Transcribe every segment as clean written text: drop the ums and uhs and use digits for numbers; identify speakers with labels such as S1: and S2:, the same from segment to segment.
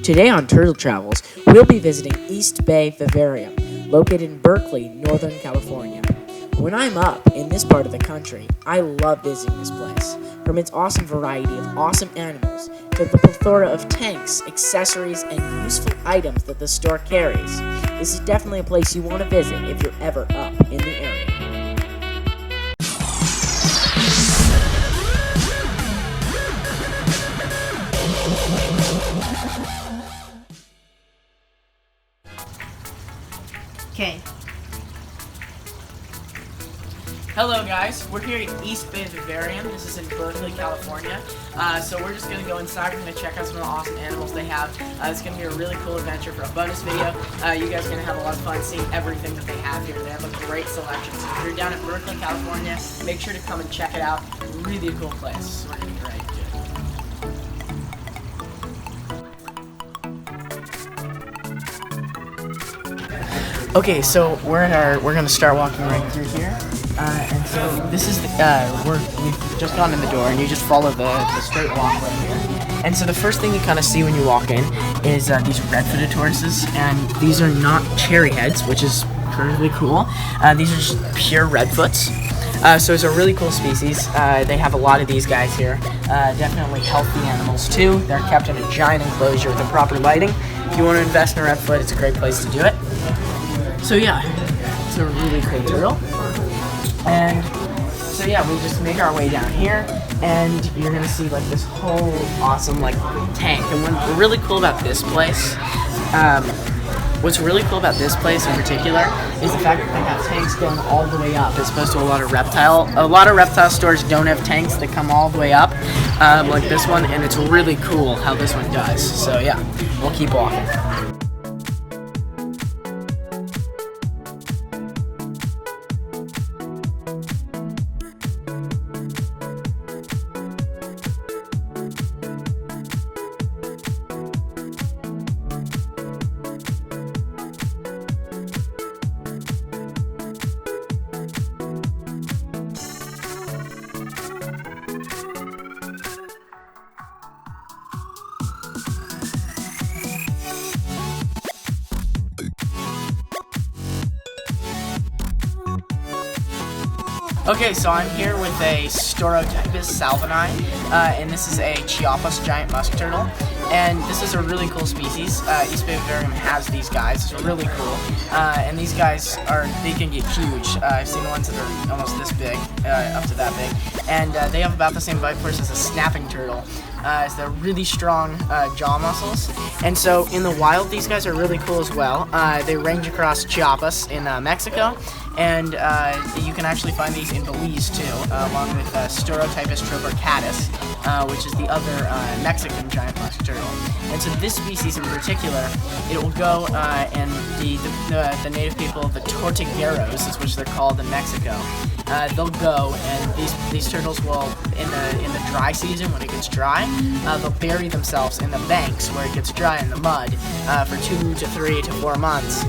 S1: Today on Turtle Travels, we'll be visiting East Bay Vivarium, located in Berkeley, Northern California. When I'm up in this part of the country, I love visiting this place. From its awesome variety of awesome animals to the plethora of tanks, accessories, and useful items that the store carries, this is definitely a place you want to visit if you're ever up in the area.
S2: Okay. Hello guys, we're here at East Bay Varium. This is in Berkeley, California. So we're just going to go inside. We're going to check out some of the awesome animals they have. It's going to be a really cool adventure for a bonus video. You guys are going to have a lot of fun seeing everything that they have here. They have a great selection. So if you're down at Berkeley, California, make sure to come and check it out. Really a cool place. So we're going to be great. Okay, so we're gonna start walking right through here, and so this is we've just gone in the door, and you just follow the straight walkway here. And so the first thing you kind of see when you walk in is these red-footed tortoises, and these are not cherry heads, which is really cool. These are just pure redfoots. So it's a really cool species. They have a lot of these guys here. Definitely healthy animals too. They're kept in a giant enclosure with the proper lighting. If you want to invest in a redfoot, it's a great place to do it. So yeah, it's a really cool turtle. And so yeah, we just make our way down here, and you're gonna see like this whole awesome like tank. And what's really cool about this place, what's really cool about this place in particular is the fact that they have tanks going all the way up, as opposed to a lot of reptile stores don't have tanks that come all the way up, like this one. And it's really cool how this one does. So yeah, we'll keep walking. Okay, so I'm here with a Tortoises salvini, and this is a Chiapas Giant musk turtle, and this is a really cool species. East Bay Varium has these guys. It's really cool, and these guys they can get huge. I've seen ones that are almost this big, up to that big, and they have about the same bite force as a snapping turtle. They're really strong jaw muscles, and so in the wild these guys are really cool as well. They range across Chiapas in Mexico, and you can actually find these in Belize too, along with Tortoises tropicatus, which is the other Mexican giant musk turtle. And so this species in particular, it will go and the native people, the tortugueros, is which they're called in Mexico. They'll go, and these turtles will in the dry season, when it gets dry, they'll bury themselves in the banks where it gets dry in the mud for 2 to 3 to 4 months,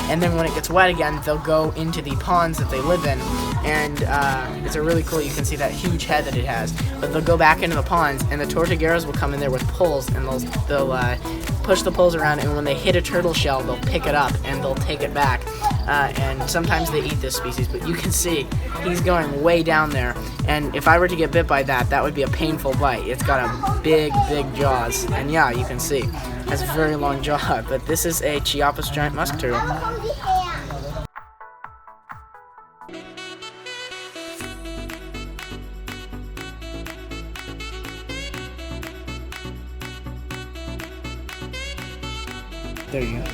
S2: and then when it gets wet again, they'll go into the ponds that they live in, and it's a really cool. You can see that huge head that it has, but they'll go back into the ponds, and the tortugueros will come in there with poles, and they'll push the poles around, and when they hit a turtle shell, they'll pick it up and they'll take it back. And sometimes they eat this species, but you can see he's going way down there, and if I were to get bit by that would be a painful bite. It's got a big jaws, and yeah, you can see it has a very long jaw. But this is a Chiapas Giant musk turtle. There you go.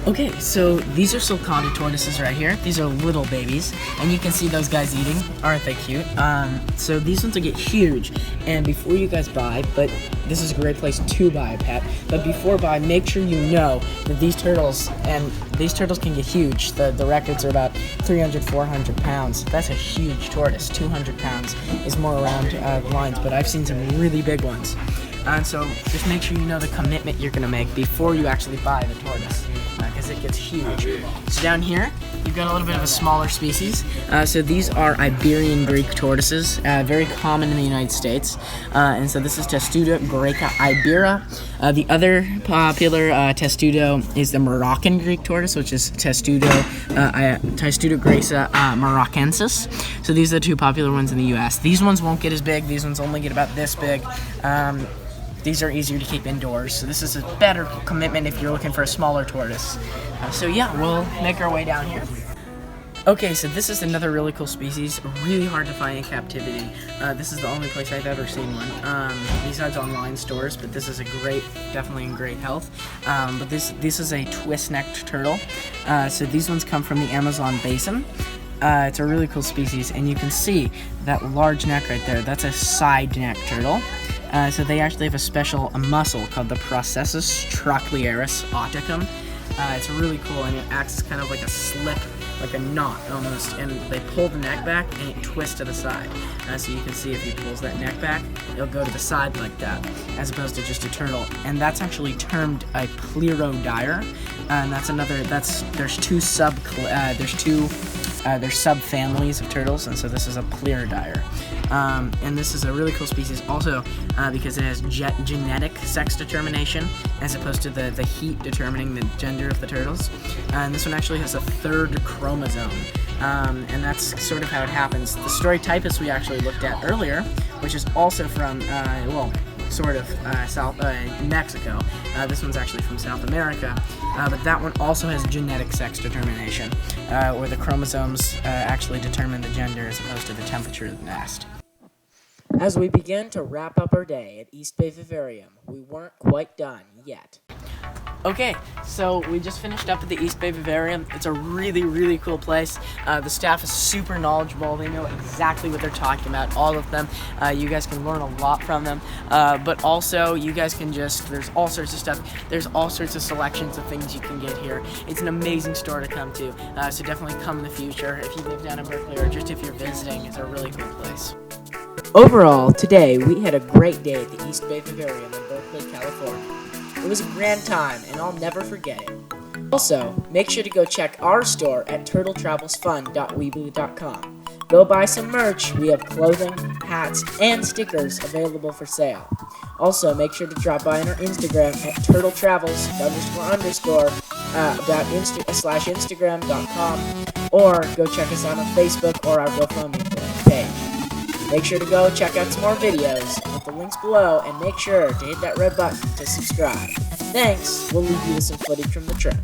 S2: Okay, so these are sulcata tortoises right here. These are little babies, and you can see those guys eating. Aren't they cute? So these ones will get huge, and before you guys buy, but this is a great place to buy a pet, but before buy, make sure you know that these turtles can get huge. The records are about 300, 400 pounds. That's a huge tortoise. 200 pounds is more around the lines, but I've seen some really big ones. And so just make sure you know the commitment you're going to make before you actually buy the tortoise, because as it gets huge. So down here, you've got a little bit of a smaller species. So these are Iberian Greek tortoises, very common in the United States. And so this is Testudo greca ibera. The other popular testudo is the Moroccan Greek tortoise, which is Testudo greca moroccensis. So these are the two popular ones in the U.S. These ones won't get as big. These ones only get about this big. These are easier to keep indoors, so this is a better commitment if you're looking for a smaller tortoise. So yeah, we'll make our way down here. Okay, so this is another really cool species, really hard to find in captivity. This is the only place I've ever seen one, besides online stores, but this is definitely in great health. But this is a twist-necked turtle. So these ones come from the Amazon basin. It's a really cool species, and you can see that large neck right there. That's a side neck turtle. So they actually have a special muscle called the processus trochlearis oticum. It's really cool, and it acts as kind of like a slip, like a knot almost, and they pull the neck back and it twists to the side. So you can see if he pulls that neck back, it'll go to the side like that, as opposed to just a turtle. And that's actually termed a plerodire, and there's subfamilies of turtles, and so this is a plerodire. And this is a really cool species also because it has genetic sex determination as opposed to the heat determining the gender of the turtles. And this one actually has a third chromosome. And that's sort of how it happens. The Storytypus we actually looked at earlier, which is also from, South Mexico. This one's actually from South America, but that one also has genetic sex determination, where the chromosomes actually determine the gender as opposed to the temperature of the nest.
S1: As we begin to wrap up our day at East Bay Vivarium, we weren't quite done yet.
S2: Okay, so we just finished up at the East Bay Vivarium. It's a really, really cool place. The staff is super knowledgeable. They know exactly what they're talking about, all of them. You guys can learn a lot from them. But also, you guys can there's all sorts of stuff. There's all sorts of selections of things you can get here. It's an amazing store to come to. So definitely come in the future. If you live down in Berkeley or just if you're visiting, it's a really cool place.
S1: Overall, today we had a great day at the East Bay Vivarium in Berkeley, California. It was a grand time, and I'll never forget it. Also, make sure to go check our store at turtletravelsfun.weebly.com. Go buy some merch. We have clothing, hats, and stickers available for sale. Also, make sure to drop by on our Instagram at turtletravels_Instagram.com, or go check us out on Facebook or our GoFundMe page. Make sure to go check out some more videos with the links below, and make sure to hit that red button to subscribe. Thanks. We'll leave you with some footage from the trip.